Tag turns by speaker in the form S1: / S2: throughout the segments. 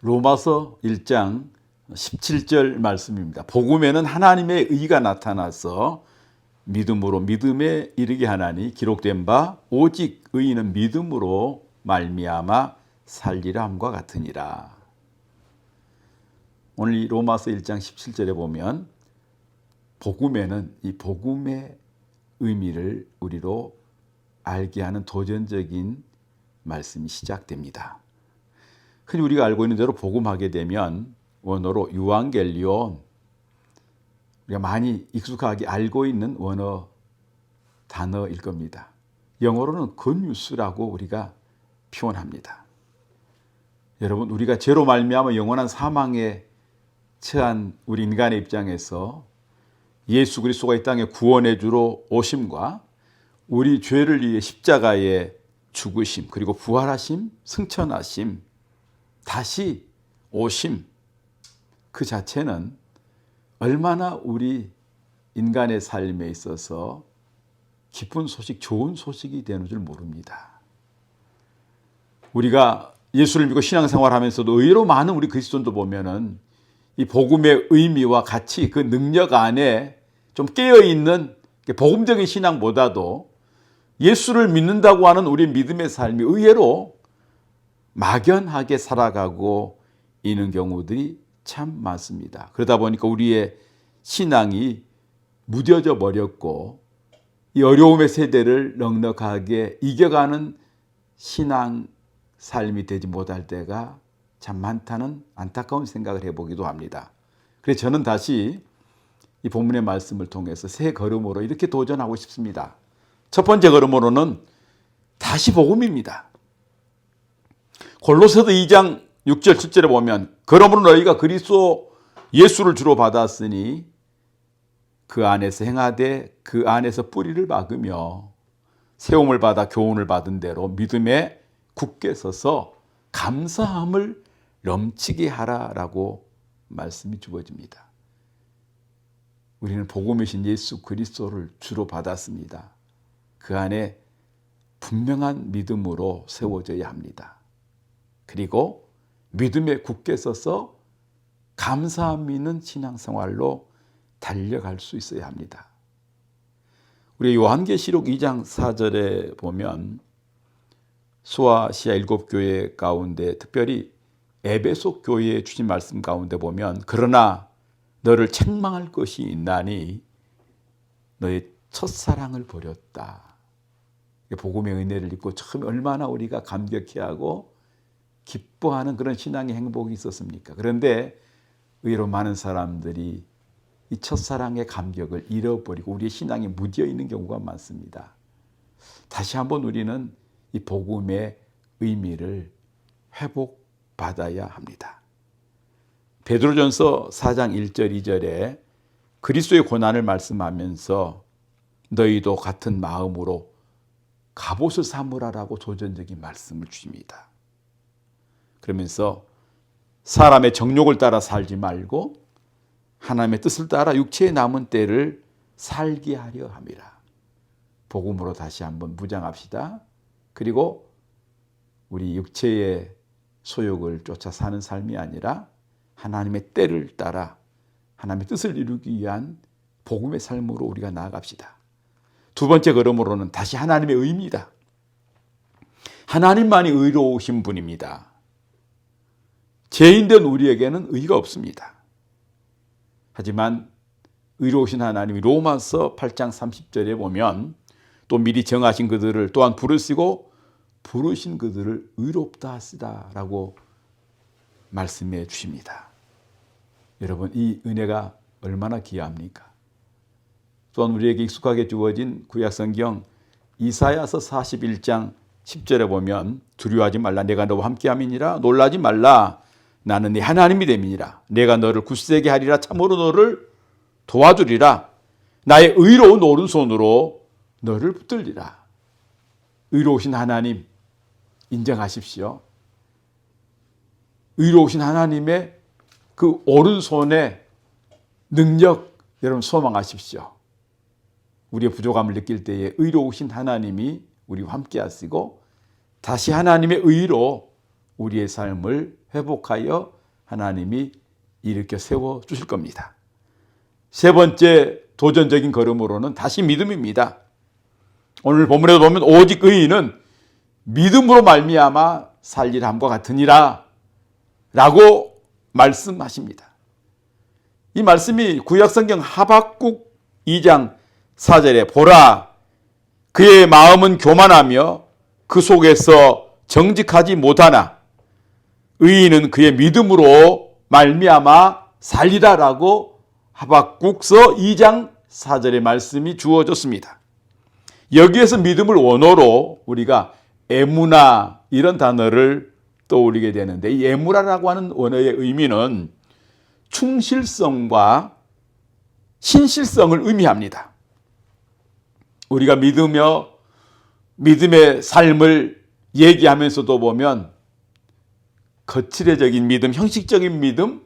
S1: 로마서 1장 17절 말씀입니다. 복음에는 하나님의 의가 나타나서 믿음으로 믿음에 이르게 하나니 기록된 바 오직 의인은 믿음으로 말미암아 살리라 함과 같으니라. 오늘 이 로마서 1장 17절에 보면 복음에는 이 복음의 의미를 우리로 알게 하는 도전적인 말씀이 시작됩니다. 흔히 우리가 알고 있는 대로 복음하게 되면 원어로 유앙겔리온, 우리가 많이 익숙하게 알고 있는 원어 단어일 겁니다. 영어로는 굿뉴스라고 우리가 표현합니다. 여러분, 우리가 죄로 말미암아 영원한 사망에 처한 우리 인간의 입장에서 예수 그리스도가 이 땅에 구원해 주러 오심과 우리 죄를 위해 십자가에 죽으심, 그리고 부활하심, 승천하심, 다시 오심, 그 자체는 얼마나 우리 인간의 삶에 있어서 기쁜 소식, 좋은 소식이 되는 줄 모릅니다. 우리가 예수를 믿고 신앙생활하면서도 의외로 많은 우리 그리스도인도 보면은 이 복음의 의미와 가치, 그 능력 안에 좀 깨어있는 복음적인 신앙보다도 예수를 믿는다고 하는 우리 믿음의 삶이 의외로 막연하게 살아가고 있는 경우들이 참 많습니다. 그러다 보니까 우리의 신앙이 무뎌져 버렸고 이 어려움의 세대를 넉넉하게 이겨가는 신앙 삶이 되지 못할 때가 참 많다는 안타까운 생각을 해보기도 합니다. 그래서 저는 다시 이 본문의 말씀을 통해서 새 걸음으로 이렇게 도전하고 싶습니다. 첫 번째 걸음으로는 다시 복음입니다. 골로새서 2장 6절 7절에 보면 그러므로 너희가 그리스도 예수를 주로 받았으니 그 안에서 행하되 그 안에서 뿌리를 박으며 세움을 받아 교훈을 받은 대로 믿음에 굳게 서서 감사함을 넘치게 하라라고 말씀이 주어집니다. 우리는 복음이신 예수 그리스도를 주로 받았습니다. 그 안에 분명한 믿음으로 세워져야 합니다. 그리고 믿음에 굳게 서서 감사함 있는 신앙생활로 달려갈 수 있어야 합니다. 우리 요한계시록 2장 4절에 보면 소아시아 7교회 가운데 특별히 에베소 교회에 주신 말씀 가운데 보면 그러나 너를 책망할 것이 있나니 너의 첫사랑을 버렸다. 복음의 은혜를 입고 처음 얼마나 우리가 감격해하고 기뻐하는 그런 신앙의 행복이 있었습니까? 그런데 의외로 많은 사람들이 이 첫사랑의 감격을 잃어버리고 우리의 신앙이 무뎌 있는 경우가 많습니다. 다시 한번 우리는 이 복음의 의미를 회복받아야 합니다. 베드로전서 4장 1절 2절에 그리스도의 고난을 말씀하면서 너희도 같은 마음으로 갑옷을 삼으라라고 도전적인 말씀을 주십니다. 그러면서 사람의 정욕을 따라 살지 말고 하나님의 뜻을 따라 육체에 남은 때를 살게 하려 함이라. 복음으로 다시 한번 무장합시다. 그리고 우리 육체의 소욕을 쫓아 사는 삶이 아니라 하나님의 때를 따라 하나님의 뜻을 이루기 위한 복음의 삶으로 우리가 나아갑시다. 두 번째 걸음으로는 다시 하나님의 의입니다. 하나님만이 의로우신 분입니다. 죄인된 우리에게는 의가 없습니다. 하지만 의로우신 하나님이 로마서 8장 30절에 보면 또 미리 정하신 그들을 또한 부르시고 부르신 그들을 의롭다 하시다라고 말씀해 주십니다. 여러분, 이 은혜가 얼마나 귀합니까? 또한 우리에게 익숙하게 주어진 구약성경 이사야서 41장 10절에 보면 두려워하지 말라 내가 너와 함께함이니라 놀라지 말라 나는 네 하나님이 됨이니라 내가 너를 굳세게 하리라 참으로 너를 도와주리라 나의 의로운 오른손으로 너를 붙들리라. 의로우신 하나님 인정하십시오. 의로우신 하나님의 그 오른손의 능력 여러분 소망하십시오. 우리의 부족함을 느낄 때에 의로우신 하나님이 우리와 함께 하시고 다시 하나님의 의로 우리의 삶을 회복하여 하나님이 일으켜 세워 주실 겁니다. 세 번째 도전적인 걸음으로는 다시 믿음입니다. 오늘 본문에도 보면 오직 의인은 믿음으로 말미암아 살리함과 같으니라 라고 말씀하십니다. 이 말씀이 구약성경 하박국 2장 4절에 보라 그의 마음은 교만하며 그 속에서 정직하지 못하나 의인은 그의 믿음으로 말미암아 살리라라고 하박국서 2장 4절의 말씀이 주어졌습니다. 여기에서 믿음을 원어로 우리가 에무나 이런 단어를 떠올리게 되는데 이 에무나라고 하는 원어의 의미는 충실성과 신실성을 의미합니다. 우리가 믿으며 믿음의 삶을 얘기하면서도 보면 거칠애적인 믿음, 형식적인 믿음,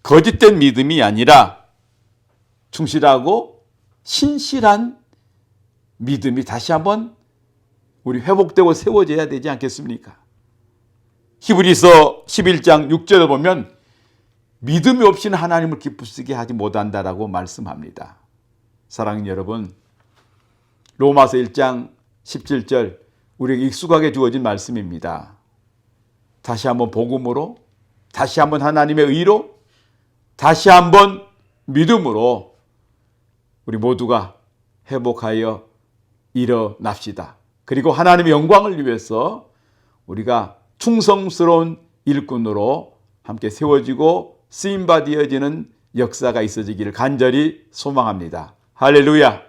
S1: 거짓된 믿음이 아니라 충실하고 신실한 믿음이 다시 한번 우리 회복되고 세워져야 되지 않겠습니까? 히브리서 11장 6절에 보면 믿음이 없이는 하나님을 기쁘시게 하지 못한다라고 말씀합니다. 사랑하는 여러분, 로마서 1장 17절 우리에게 익숙하게 주어진 말씀입니다. 다시 한번 복음으로, 다시 한번 하나님의 의로, 다시 한번 믿음으로 우리 모두가 회복하여 일어납시다. 그리고 하나님의 영광을 위해서 우리가 충성스러운 일꾼으로 함께 세워지고 쓰임받아지는 역사가 있어지기를 간절히 소망합니다. 할렐루야!